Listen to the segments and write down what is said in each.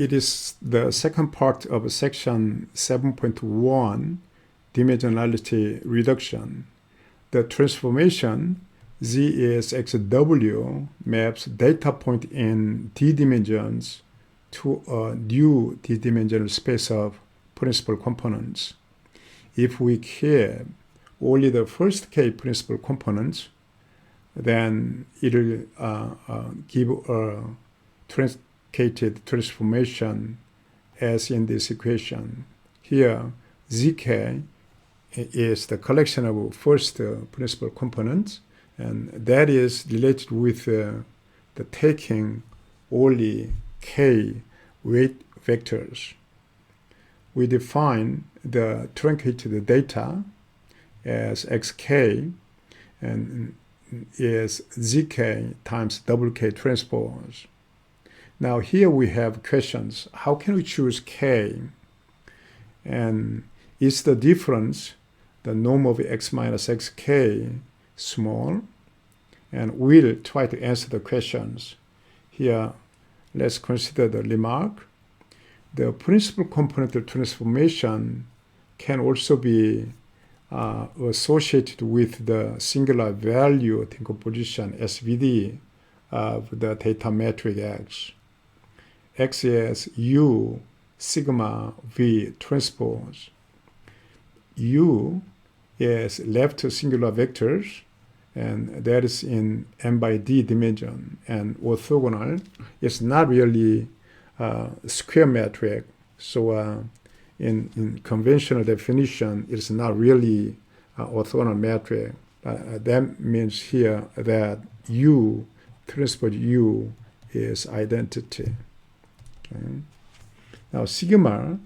it is the second part of section 7.1, dimensionality reduction. The transformation Z is XW maps data point in D dimensions to a new D-dimensional space of principal components. If we keep only the first K principal components, then it will give a truncated transformation as in this equation. Here, Zk is the collection of first principal components, and that is related with the taking only K weight vectors. We define the truncated data as Xk and is Zk times double K transpose. Now here we have questions. How can we choose K? And is the difference the norm of X minus Xk small? And we'll try to answer the questions. Here, let's consider the remark. The principal component of transformation can also be associated with the singular value decomposition SVD of the data metric X. X is U sigma V transpose. U is left singular vectors, and that is in M by D dimension, and orthogonal is not really square metric. So in conventional definition, it's not really orthogonal metric. That means here that U transpose U is identity. Okay. Now sigma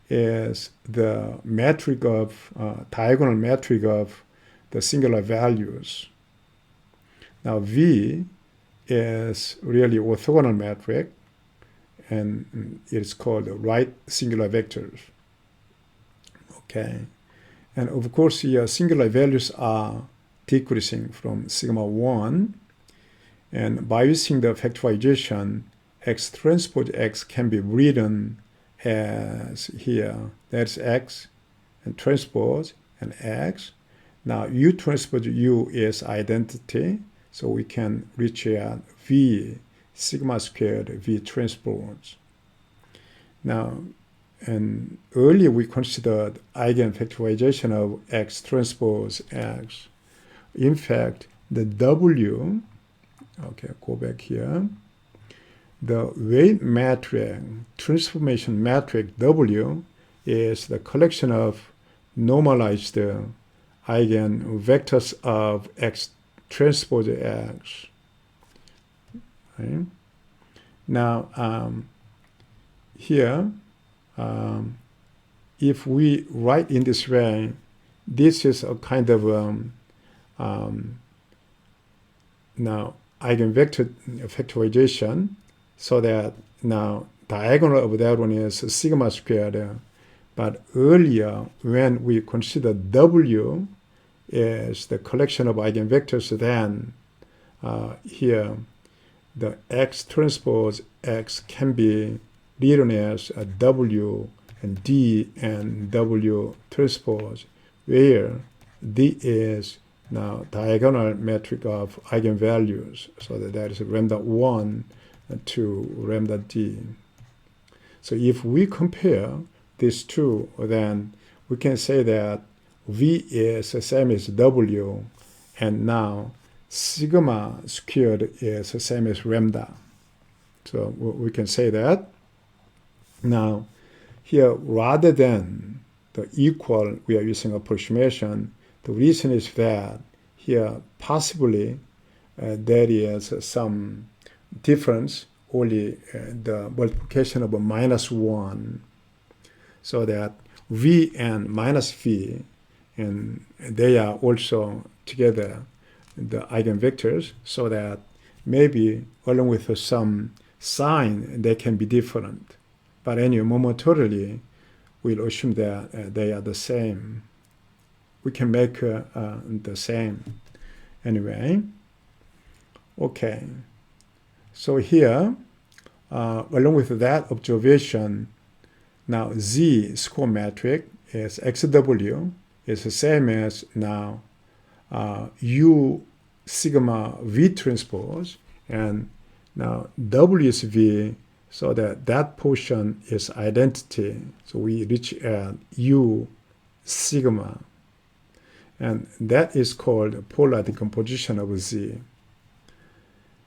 is the metric of diagonal metric of the singular values. Now V is really orthogonal metric, and it's called right singular vectors. Okay, and of course the singular values are decreasing from sigma 1, and by using the factorization, X transpose X can be written as here, that's X and transpose and X. Now U transpose U is identity, so we can reach at V sigma squared V transpose. Now, and earlier we considered eigenfactorization of X transpose X. In fact, the W, okay, go back here, the weight metric, transformation metric W is the collection of normalized eigenvectors of X transpose X. Okay. Now, here, if we write in this way, this is a kind of now eigenvector factorization, so that now diagonal of that one is sigma squared. But earlier, when we consider W is the collection of eigenvectors, then here the X transpose X can be written as a W and D and W transpose, where D is now diagonal metric of eigenvalues, so that is lambda 1 to lambda D. So if we compare these two, then we can say that V is the same as W, and now sigma squared is the same as lambda. So we can say that. Now, here, rather than the equal, we are using approximation. The reason is that here, possibly, there is some difference, only the multiplication of a minus 1, so that V and minus V, and they are also together the eigenvectors, so that maybe along with some sign they can be different. But anyway, momentarily, we'll assume that they are the same. We can make the same. Anyway, okay. So here, along with that observation, now Z score metric is XW is the same as now U sigma V transpose, and now W is V, so that portion is identity. So we reach at U sigma, and that is called polar decomposition of Z.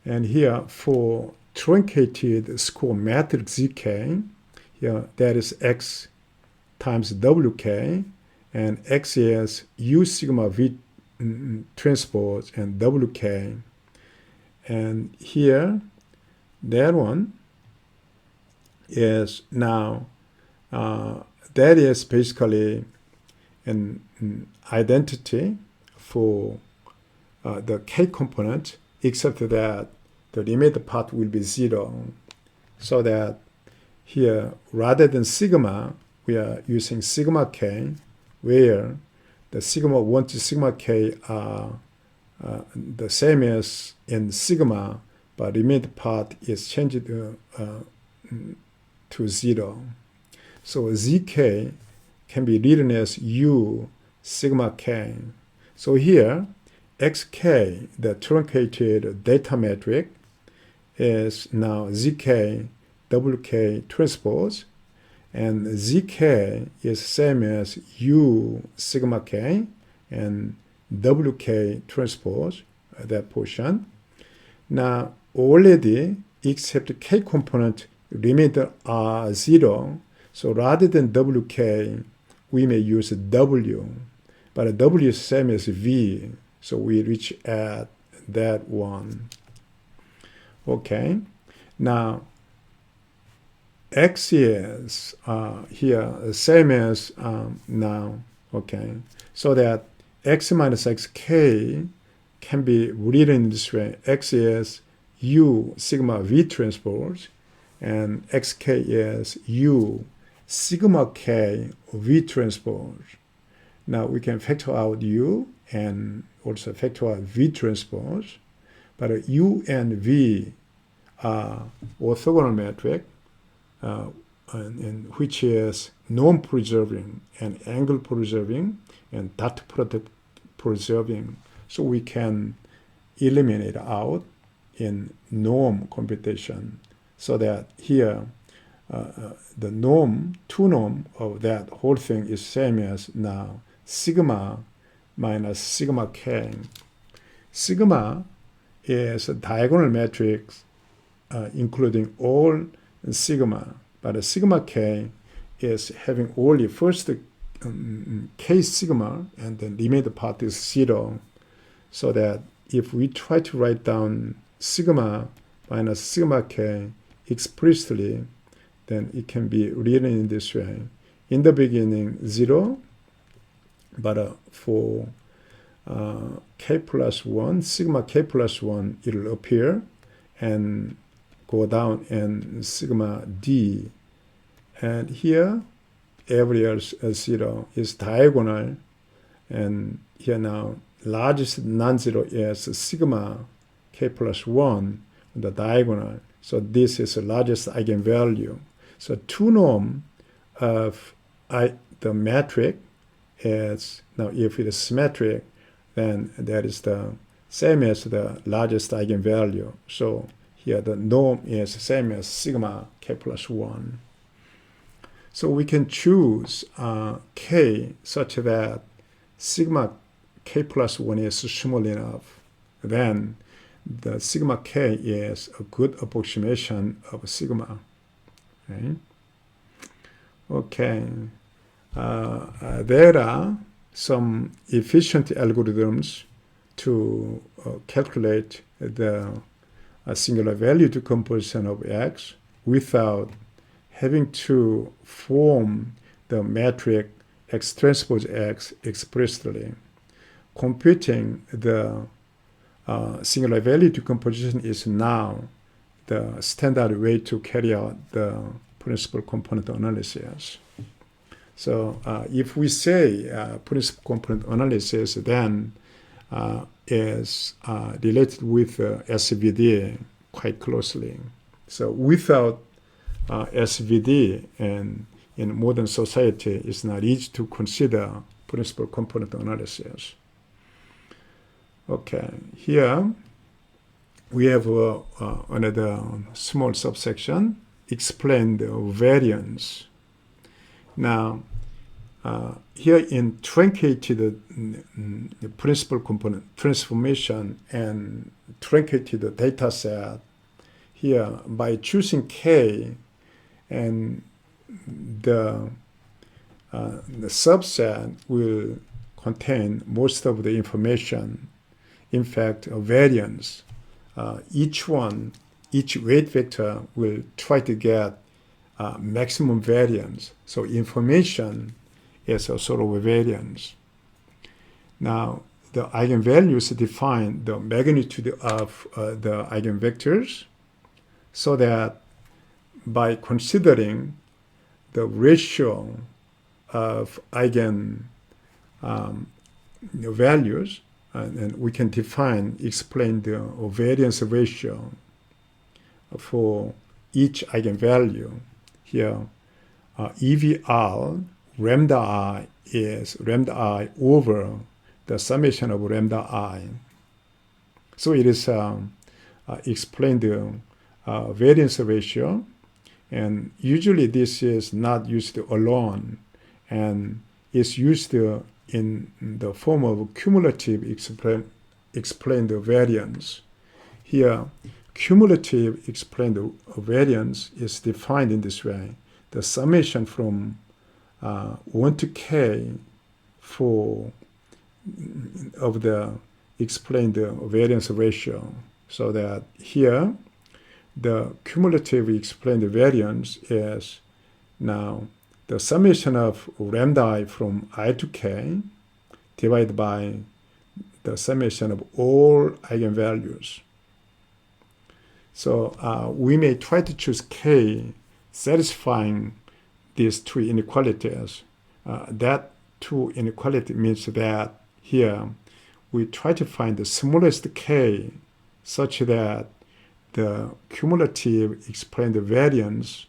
And here for truncated score matrix ZK, here that is X times WK, and X is U sigma V transpose and WK. And here that one is now, that is basically an identity for the K component, except that the limit part will be 0. So that here, rather than sigma, we are using sigma K, where the sigma 1 to sigma K are the same as in sigma, but limit part is changed to 0. So ZK can be written as U sigma K. So here, XK, the truncated data metric, is now ZK WK transpose, and ZK is same as U sigma K and WK transpose, that portion. Now already, except K component limit are 0, so rather than WK, we may use W, but W is same as V, so we reach at that one. Okay, now X is here same as now. Okay, so that X minus XK can be written this way. X is U sigma V transpose, and XK is U sigma K V transpose. Now we can factor out U and also factor out V transpose, but U and V are orthogonal metric, and which is norm preserving and angle preserving and dot product preserving. So we can eliminate out in norm computation, so that here the norm, 2 norm of that whole thing is same as now sigma minus sigma K. Sigma is a diagonal matrix including all sigma, but sigma K is having only first K sigma and the limit part is 0, so that if we try to write down sigma minus sigma K explicitly, then it can be written in this way. In the beginning 0, but for K plus 1, sigma K plus 1, it will appear and go down in sigma D. And here, every else 0 is diagonal. And here now, largest non-zero is sigma K plus 1, the diagonal. So this is the largest eigenvalue. So 2 norm of the metric is, now if it is symmetric, then that is the same as the largest eigenvalue. So here the norm is the same as sigma K plus 1. So we can choose K such that sigma K plus 1 is small enough. Then the sigma K is a good approximation of sigma. Okay. Okay. There are some efficient algorithms to calculate the singular value decomposition of X without having to form the metric X transpose X explicitly. Computing the singular value decomposition is now the standard way to carry out the principal component analysis. So if we say principal component analysis, then is related with SVD quite closely. So without SVD and in modern society, it's not easy to consider principal component analysis. Okay, here we have another small subsection, explain the variance. Now, here in truncated the principal component transformation and truncated data set, here by choosing K and the subset will contain most of the information. In fact, a variance. Each weight vector will try to get maximum variance. So information is a sort of a variance. Now, the eigenvalues define the magnitude of the eigenvectors, so that by considering the ratio of eigen values, and we can explain the variance ratio for each eigenvalue. Here, EVR, lambda I is lambda I over the summation of lambda I. So it is explained the variance ratio, and usually this is not used alone, and is used in the form of cumulative explain the variance. Here, cumulative explain the variance is defined in this way: the summation from 1 to k of the explain the variance ratio. So that here, the cumulative explain the variance is now the summation of lambda I from I to k divided by the summation of all eigenvalues. So we may try to choose k satisfying these two inequalities. That two inequality means that here we try to find the smallest k such that the cumulative explain the variance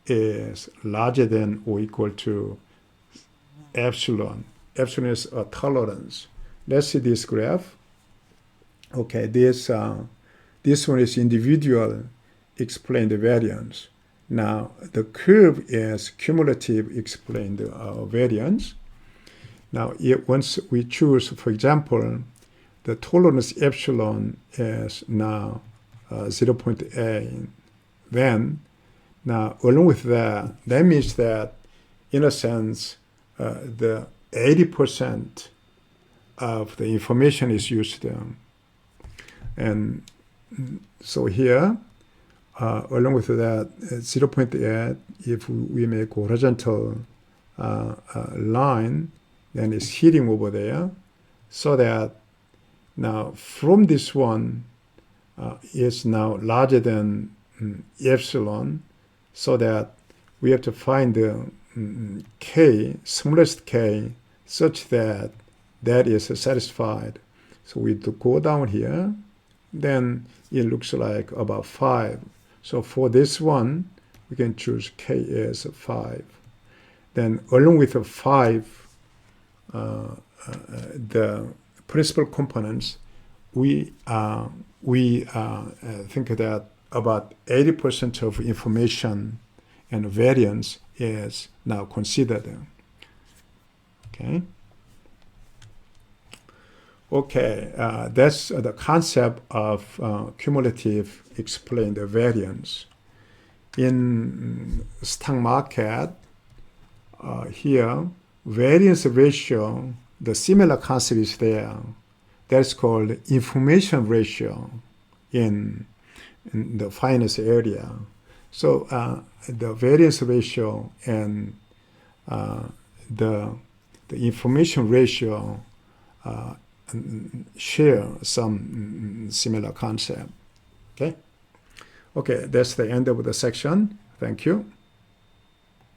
is larger than or equal to epsilon. Epsilon is a tolerance. Let's see this graph. Okay, this one is individual explain the variance. Now the curve is cumulative explain the variance. Now once we choose, for example, the tolerance epsilon is now 0.8, then now along with that, that means that in a sense the 80% of the information is used. And so here, along with that 0.8, if we make horizontal line, then it's hitting over there, so that now from this one is now larger than epsilon, so that we have to find the k, smallest k, such that that is satisfied. So we have to go down here, then it looks like about 5. So for this one, we can choose k as 5. Then along with the 5, the principal components, we think that about 80% of information and variance is now considered. Okay. Okay, that's the concept of cumulative explain the variance. In stock market, here, variance ratio, the similar concept is there. That's called information ratio in the finance area. So the variance ratio and the information ratio share some similar concept. Okay, that's the end of the section. Thank you.